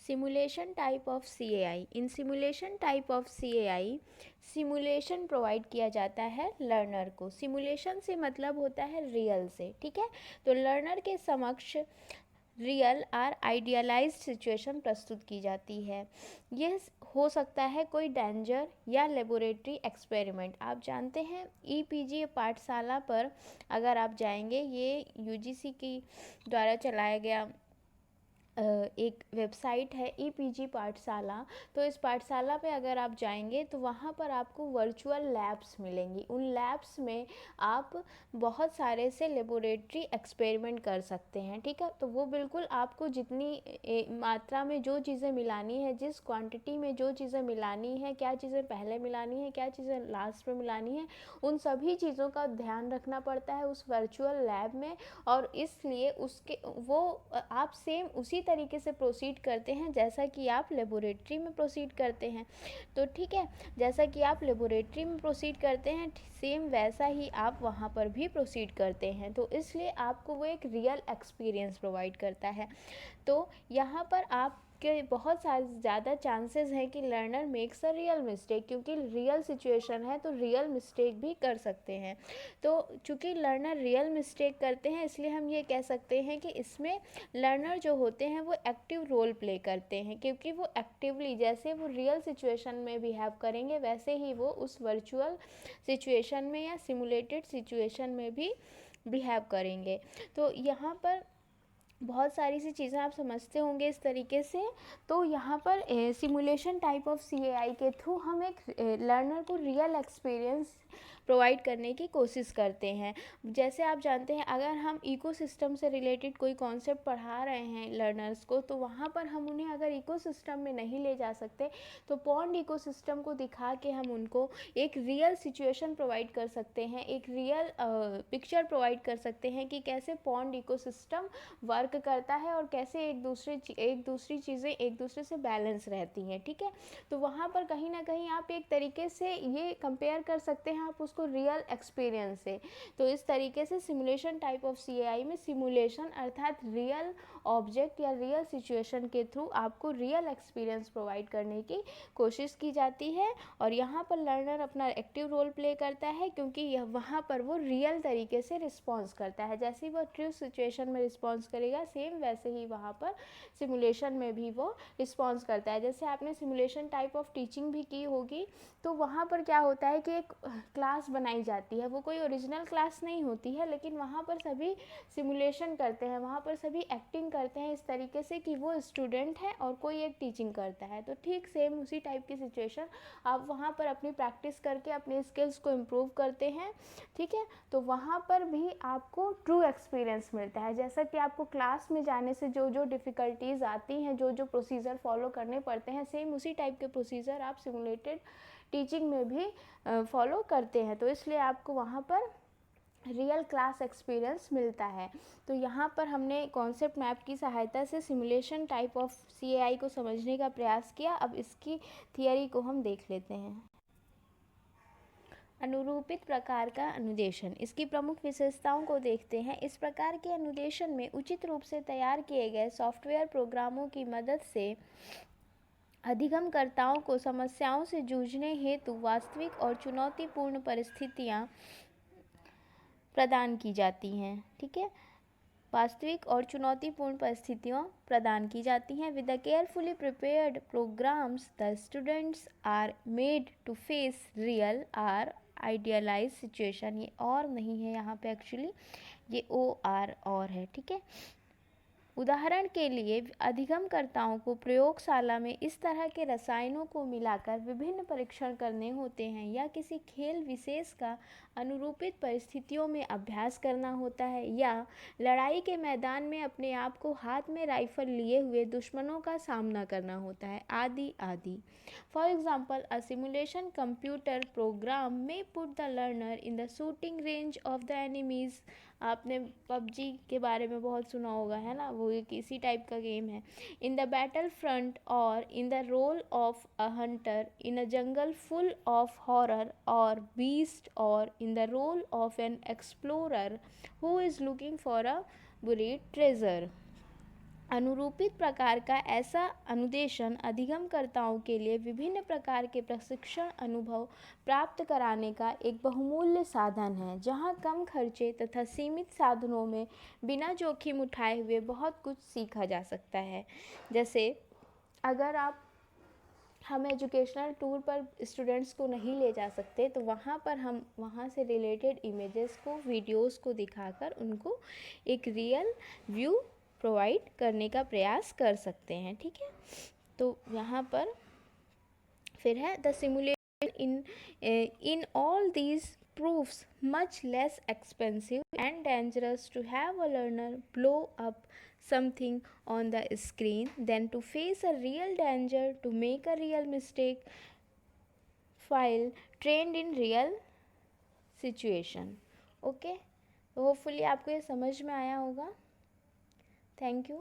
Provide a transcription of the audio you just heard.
Simulation type of CAI। In simulation type of CAI simulation provide किया जाता है learner को। सिमुलेशन से मतलब होता है रियल से, ठीक है। तो लर्नर के समक्ष रियल और आइडियलाइज्ड सिचुएशन प्रस्तुत की जाती है। यह हो सकता है कोई डेंजर या लेबोरेटरी एक्सपेरिमेंट। आप जानते हैं EPG पाठशाला पर अगर आप जाएंगे, ये UGC की द्वारा चलाया गया एक वेबसाइट है EPG पाठशाला। तो इस पाठशाला पे अगर आप जाएंगे तो वहाँ पर आपको वर्चुअल लैब्स मिलेंगी। उन लैब्स में आप बहुत सारे से लेबोरेटरी एक्सपेरिमेंट कर सकते हैं, ठीक है। तो वो बिल्कुल आपको जितनी मात्रा में जो चीज़ें मिलानी है, जिस क्वांटिटी में जो चीज़ें मिलानी है, क्या चीज़ें पहले मिलानी है, क्या चीज़ें लास्ट में मिलानी है, उन सभी चीज़ों का ध्यान रखना पड़ता है उस वर्चुअल लैब में। और इसलिए उसके वो आप सेम उसी तरीके से प्रोसीड करते हैं जैसा कि आप लेबोरेटरी में प्रोसीड करते हैं। तो ठीक है, जैसा कि आप लेबोरेटरी में प्रोसीड करते हैं सेम वैसा ही आप वहाँ पर भी प्रोसीड करते हैं। तो इसलिए आपको वो एक रियल एक्सपीरियंस प्रोवाइड करता है। तो यहाँ पर आप के बहुत सारे ज़्यादा चांसेस हैं कि learner makes a real mistake, क्योंकि रियल सिचुएशन है तो रियल मिस्टेक भी कर सकते हैं। तो चूँकि लर्नर रियल मिस्टेक करते हैं इसलिए हम ये कह सकते हैं कि इसमें लर्नर जो होते हैं वो एक्टिव रोल प्ले करते हैं, क्योंकि वो एक्टिवली जैसे वो रियल सिचुएशन में बिहेव करेंगे वैसे ही वो उस वर्चुअल सिचुएशन में या सिमुलेटेड सिचुएशन में भी बिहेव करेंगे। तो यहाँ पर बहुत सारी सी चीज़ें आप समझते होंगे इस तरीके से। तो यहाँ पर सिमुलेशन टाइप ऑफ CAI के थ्रू हम एक लर्नर को रियल एक्सपीरियंस प्रोवाइड करने की कोशिश करते हैं। जैसे आप जानते हैं अगर हम इकोसिस्टम से रिलेटेड कोई कॉन्सेप्ट पढ़ा रहे हैं लर्नर्स को, तो वहाँ पर हम उन्हें अगर इकोसिस्टम में नहीं ले जा सकते तो पॉन्ड इकोसिस्टम को दिखा के हम उनको एक रियल सिचुएशन प्रोवाइड कर सकते हैं, एक रियल पिक्चर प्रोवाइड कर सकते हैं कि कैसे पॉन्ड इकोसिस्टम वर्क करता है और कैसे एक दूसरी चीज़ें एक दूसरे से बैलेंस रहती हैं, ठीक है। तो वहाँ पर कहीं ना कहीं आप एक तरीके से ये कंपेयर कर सकते हैं आप उसको रियल एक्सपीरियंस से। तो इस तरीके से सिमुलेशन टाइप ऑफ CAI में सिमुलेशन अर्थात रियल ऑब्जेक्ट या रियल सिचुएशन के थ्रू आपको रियल एक्सपीरियंस प्रोवाइड करने की कोशिश की जाती है। और यहाँ पर लर्नर अपना एक्टिव रोल प्ले करता है, क्योंकि यह वहाँ पर वो रियल तरीके से रिस्पॉन्स करता है। जैसे ही वो ट्रू सिचुएशन में रिस्पॉन्स करेगा सेम वैसे ही वहाँ पर सिमुलेशन में भी वो रिस्पॉन्स करता है। जैसे आपने सिमुलेशन टाइप ऑफ टीचिंग भी की होगी, तो वहाँ पर क्या होता है कि एक क्लास बनाई जाती है, वो कोई ओरिजिनल क्लास नहीं होती है, लेकिन वहाँ पर सभी सिमुलेशन करते हैं, वहाँ पर सभी एक्टिंग करते हैं इस तरीके से कि वो स्टूडेंट है और कोई एक टीचिंग करता है। तो ठीक सेम उसी टाइप की सिचुएशन आप वहाँ पर अपनी प्रैक्टिस करके अपने स्किल्स को इम्प्रूव करते हैं, ठीक है। तो वहाँ पर भी आपको ट्रू एक्सपीरियंस मिलता है। जैसा कि आपको क्लास में जाने से जो जो डिफ़िकल्टीज़ आती हैं, जो जो प्रोसीजर फॉलो करने पड़ते हैं, सेम उसी टाइप के प्रोसीजर आप सिमुलेटेड टीचिंग में भी फॉलो करते हैं। तो इसलिए आपको वहाँ पर रियल क्लास एक्सपीरियंस मिलता है। तो यहाँ पर हमने कॉन्सेप्ट मैप की सहायता से सिमुलेशन टाइप ऑफ CAI को समझने का प्रयास किया। अब इसकी थियरी को हम देख लेते हैं। अनुरूपित प्रकार का अनुदेशन, इसकी प्रमुख विशेषताओं को देखते हैं। इस प्रकार के अनुदेशन में उचित रूप से तैयार किए गए सॉफ्टवेयर प्रोग्रामों की मदद से अधिगमकर्ताओं को समस्याओं से जूझने हेतु वास्तविक और चुनौतीपूर्ण परिस्थितियां प्रदान की जाती हैं, ठीक है। वास्तविक और चुनौतीपूर्ण परिस्थितियां प्रदान की जाती हैं। With the carefully prepared programs the students are made to face real or idealise situation. ये और नहीं है यहाँ पे, एक्चुअली ये OR और है, ठीक है। उदाहरण के लिए अधिगमकर्ताओं को प्रयोगशाला में इस तरह के रसायनों को मिलाकर विभिन्न परीक्षण करने होते हैं, या किसी खेल विशेष का अनुरूपित परिस्थितियों में अभ्यास करना होता है, या लड़ाई के मैदान में अपने आप को हाथ में राइफल लिए हुए दुश्मनों का सामना करना होता है, आदि आदि। For example a simulation computer program में put the learner in the shooting range of the enemies. आपने PUBG के बारे में बहुत सुना होगा, है ना, वो एक इसी टाइप का गेम है। इन द बैटल फ्रंट और in the role of a hunter in a jungle full of horror और बीस्ट, और in the role of an explorer who is looking for a buried treasure. अनुरूपित प्रकार का ऐसा अनुदेशन अधिगमकर्ताओं के लिए विभिन्न प्रकार के प्रशिक्षण अनुभव प्राप्त कराने का एक बहुमूल्य साधन है, जहां कम खर्चे तथा सीमित साधनों में बिना जोखिम उठाए हुए बहुत कुछ सीखा जा सकता है। जैसे अगर हम एजुकेशनल टूर पर स्टूडेंट्स को नहीं ले जा सकते, तो वहाँ पर हम वहाँ से रिलेटेड इमेजेस को, वीडियोस को दिखाकर उनको एक रियल व्यू प्रोवाइड करने का प्रयास कर सकते हैं। ठीक है, तो यहाँ पर फिर है the simulation in all these proves much less expensive and dangerous to have a learner blow up something on the screen than to face a real danger, to make a real mistake while trained in real situation. Okay, तो hopefully आपको ये समझ में आया होगा। Thank you.